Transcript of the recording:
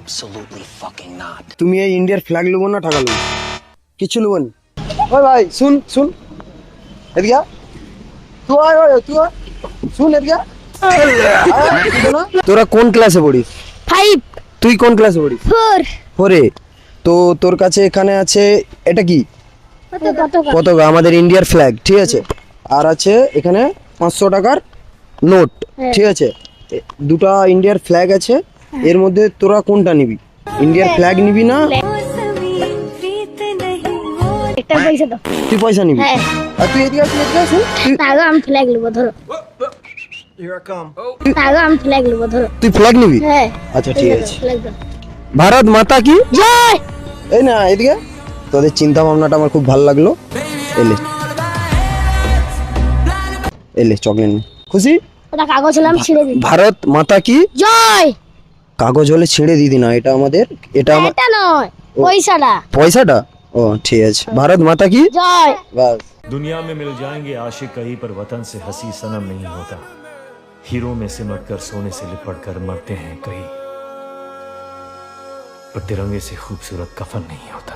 Absolutely fucking not. তুমি এই ইন্ডিয়ার ফ্ল্যাগ নেবো না টাকা নেবো? কিছু নেবো না। ওই ভাই শুন শুন, এদিকে আয়। তুই আয়, তুই আয়। শুন এদিকে আয়। তোরা কোন ক্লাসে পড়িস? 5 তুই কোন ক্লাসে পড়িস? 4 4-এ। তো তোর কাছে এখানে আছে এটা কি? কত পতাকা, আমাদের ইন্ডিয়ার ফ্ল্যাগ, ঠিক আছে। আর আছে এখানে 500 টাকার নোট, ঠিক আছে। দুটো ইন্ডিয়ার ফ্ল্যাগ আছে, এর মধ্যে তোরা কোনটা নিবি? ইন্ডিয়ার ফ্ল্যাগ নিবি না? একটা পয়সা দাও। তুই পয়সা নিবি? হ্যাঁ। আর তুই এদিকে আসুন, এদিকে আসুন। তাগো আমি ফ্ল্যাগ নেবো ধরো। তাগো আমি ফ্ল্যাগ নেবো ধরো। তুই ফ্ল্যাগ নিবি? হ্যাঁ। আচ্ছা ঠিক আছে। ফ্ল্যাগ দাও। ভারত মাতা কি জয়। এই না এদিকে, তোদের চিন্তা ভাবনাটা আমার খুব ভালো লাগলো। এলে এলে চকলেট নে। খুশি? ওটা কাগজ হলাম ছিঁড়ে দিই। ভারত মাতা কি জয়। কাগজ হলে ছিঁড়ে দিদি না, এটা আমাদের, এটা আমার এটা নয়, পয়সাটা। পয়সাটা। ও ঠিক আছে, ভারত মাতা কি জয়। বাস। दुनिया में मिल जाएंगे आशिक कहीं पर वतन से हंसी सनम नहीं होता। हीरो में सिमट कर सोने से लिपट कर मरते हैं कहीं, पर तिरंगे से खूबसूरत कफन नहीं होता।